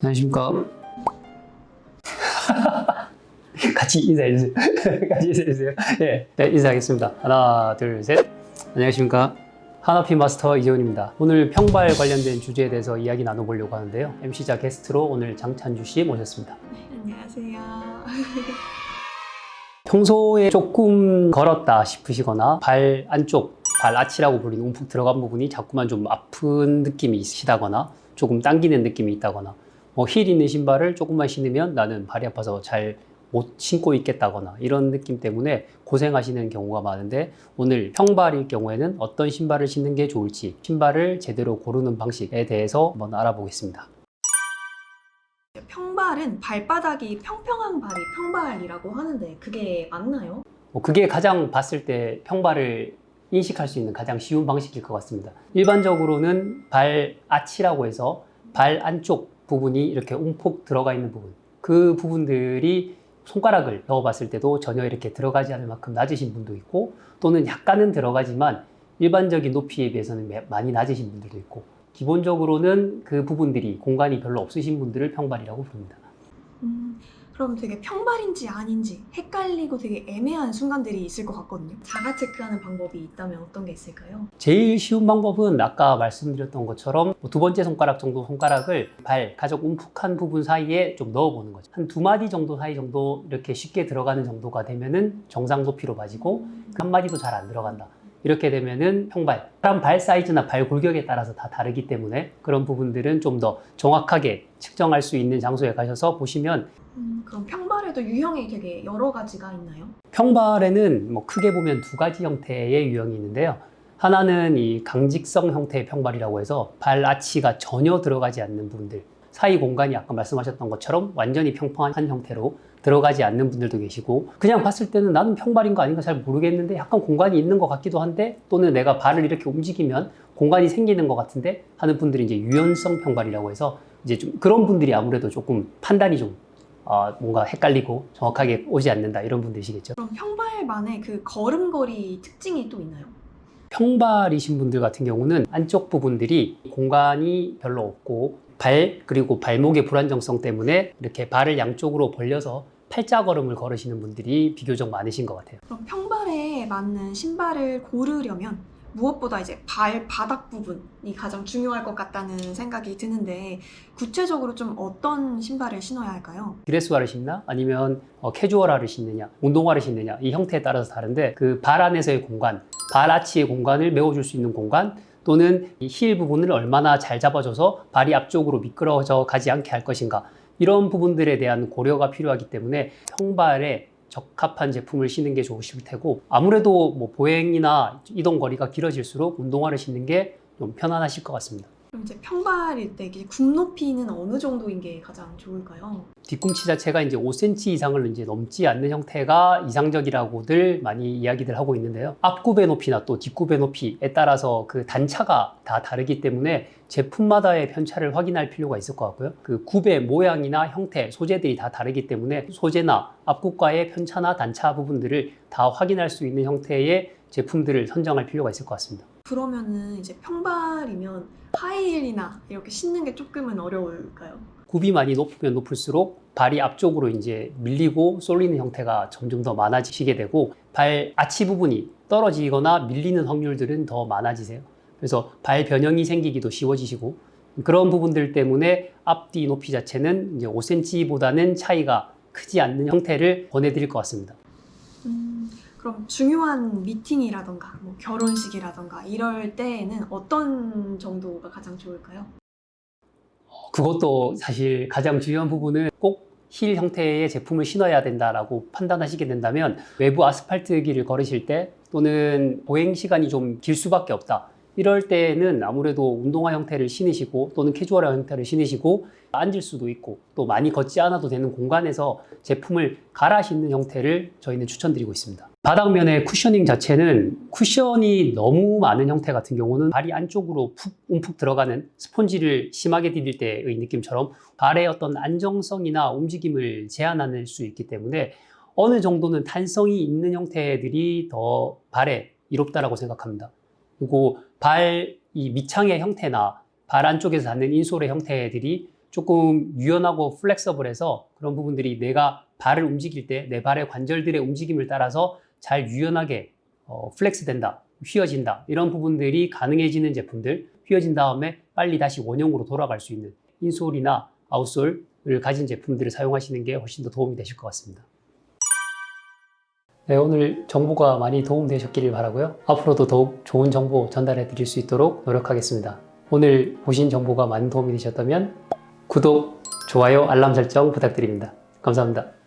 안녕하십니까. 같이 인사해주세요. 같이 인사해주세요. 네, 인사하겠습니다. 하나, 둘, 셋. 안녕하십니까. 한화피 마스터 이재훈입니다. 오늘 평발 관련된 주제에 대해서 이야기 나눠보려고 하는데요. MC자 게스트로 오늘 장찬주 씨 모셨습니다. 네, 안녕하세요. 평소에 조금 걸었다 싶으시거나 발 안쪽, 발 아치라고 불리는 움푹 들어간 부분이 자꾸만 좀 아픈 느낌이 있으시다거나 조금 당기는 느낌이 있다거나 힐 있는 신발을 조금만 신으면 나는 발이 아파서 잘 못 신고 있겠다거나 이런 느낌 때문에 고생하시는 경우가 많은데, 오늘 평발일 경우에는 어떤 신발을 신는 게 좋을지, 신발을 제대로 고르는 방식에 대해서 한번 알아보겠습니다. 평발은 발바닥이 평평한 발이 평발이라고 하는데 그게 맞나요? 그게 가장 봤을 때 평발을 인식할 수 있는 가장 쉬운 방식일 것 같습니다. 일반적으로는 발 아치라고 해서 발 안쪽 부분이 이렇게 움푹 들어가 있는 부분, 그 부분들이 손가락을 넣어봤을 때도 전혀 이렇게 들어가지 않을 만큼 낮으신 분도 있고, 또는 약간은 들어가지만 일반적인 높이에 비해서는 많이 낮으신 분들도 있고, 기본적으로는 그 부분들이 공간이 별로 없으신 분들을 평발이라고 부릅니다. 그럼 되게 평발인지 아닌지 헷갈리고 되게 애매한 순간들이 있을 것 같거든요. 자가 체크하는 방법이 있다면 어떤 게 있을까요? 제일 쉬운 방법은 아까 말씀드렸던 것처럼 두 번째 손가락 정도 손가락을 발 가장 움푹한 부분 사이에 좀 넣어보는 거죠. 한 두 마디 정도 사이 정도 이렇게 쉽게 들어가는 정도가 되면은 정상 높이로 맞이고, 한 마디도 잘 안 들어간다. 이렇게 되면은 평발. 사람 발 사이즈나 발 골격에 따라서 다 다르기 때문에 그런 부분들은 좀 더 정확하게 측정할 수 있는 장소에 가셔서 보시면, 그럼 평발에도 유형이 되게 여러 가지가 있나요? 평발에는 크게 보면 두 가지 형태의 유형이 있는데요. 하나는 이 강직성 형태의 평발이라고 해서 발 아치가 전혀 들어가지 않는 분들, 사이 공간이 아까 말씀하셨던 것처럼 완전히 평평한 형태로 들어가지 않는 분들도 계시고, 그냥 봤을 때는 나는 평발인 거 아닌가 잘 모르겠는데 약간 공간이 있는 것 같기도 한데, 또는 내가 발을 이렇게 움직이면 공간이 생기는 것 같은데 하는 분들이 이제 유연성 평발이라고 해서, 이제 좀 그런 분들이 아무래도 조금 판단이 좀 뭔가 헷갈리고 정확하게 오지 않는다, 이런 분들이시겠죠. 그럼 평발만의 그 걸음걸이 특징이 또 있나요? 평발이신 분들 같은 경우는 안쪽 부분들이 공간이 별로 없고, 발 그리고 발목의 불안정성 때문에 이렇게 발을 양쪽으로 벌려서 팔자걸음을 걸으시는 분들이 비교적 많으신 것 같아요. 그럼 평발에 맞는 신발을 고르려면 무엇보다 이제 발바닥 부분이 가장 중요할 것 같다는 생각이 드는데, 구체적으로 좀 어떤 신발을 신어야 할까요? 드레스화를 신나? 아니면 캐주얼화를 신느냐, 운동화를 신느냐, 이 형태에 따라서 다른데, 그 발 안에서의 공간, 발 아치의 공간을 메워줄 수 있는 공간, 또는 이 힐 부분을 얼마나 잘 잡아줘서 발이 앞쪽으로 미끄러져 가지 않게 할 것인가, 이런 부분들에 대한 고려가 필요하기 때문에 평발에 적합한 제품을 신는 게 좋으실 테고, 아무래도 보행이나 이동 거리가 길어질수록 운동화를 신는 게 좀 편안하실 것 같습니다. 그럼 이제 평발일 때 이게 굽 높이는 어느 정도인 게 가장 좋을까요? 뒤꿈치 자체가 이제 5cm 이상을 이제 넘지 않는 형태가 이상적이라고들 많이 이야기들 하고 있는데요. 앞굽의 높이나 또 뒷굽의 높이에 따라서 그 단차가 다 다르기 때문에 제품마다의 편차를 확인할 필요가 있을 것 같고요. 그 굽의 모양이나 형태, 소재들이 다 다르기 때문에 소재나 앞굽과의 편차나 단차 부분들을 다 확인할 수 있는 형태의 제품들을 선정할 필요가 있을 것 같습니다. 그러면은 이제 평발이면 하이힐이나 이렇게 신는 게 조금은 어려울까요? 굽이 많이 높으면 높을수록 발이 앞쪽으로 이제 밀리고 쏠리는 형태가 점점 더 많아지시게 되고, 발 아치 부분이 떨어지거나 밀리는 확률들은 더 많아지세요. 그래서 발 변형이 생기기도 쉬워지시고, 그런 부분들 때문에 앞뒤 높이 자체는 이제 5cm보다는 차이가 크지 않는 형태를 권해드릴 것 같습니다. 그럼 중요한 미팅이라던가 결혼식이라던가 이럴 때에는 어떤 정도가 가장 좋을까요? 그것도 사실 가장 중요한 부분은, 꼭 힐 형태의 제품을 신어야 된다라고 판단하시게 된다면, 외부 아스팔트 길을 걸으실 때 또는 보행 시간이 좀 길 수밖에 없다, 이럴 때는 아무래도 운동화 형태를 신으시고 또는 캐주얼화 형태를 신으시고, 앉을 수도 있고 또 많이 걷지 않아도 되는 공간에서 제품을 갈아 신는 형태를 저희는 추천드리고 있습니다. 바닥면의 쿠셔닝 자체는 쿠션이 너무 많은 형태 같은 경우는 발이 안쪽으로 움푹 들어가는 스폰지를 심하게 디딜 때의 느낌처럼 발의 어떤 안정성이나 움직임을 제한할 수 있기 때문에, 어느 정도는 탄성이 있는 형태들이 더 발에 이롭다라고 생각합니다. 그리고 발 이 밑창의 형태나 발 안쪽에서 닿는 인솔의 형태들이 조금 유연하고 플렉서블해서 그런 부분들이 내가 발을 움직일 때 내 발의 관절들의 움직임을 따라서 잘 유연하게 플렉스 된다, 휘어진다, 이런 부분들이 가능해지는 제품들, 휘어진 다음에 빨리 다시 원형으로 돌아갈 수 있는 인솔이나 아웃솔을 가진 제품들을 사용하시는 게 훨씬 더 도움이 되실 것 같습니다. 네, 오늘 정보가 많이 도움되셨기를 바라고요. 앞으로도 더욱 좋은 정보 전달해 드릴 수 있도록 노력하겠습니다. 오늘 보신 정보가 많은 도움이 되셨다면 구독, 좋아요, 알람 설정 부탁드립니다. 감사합니다.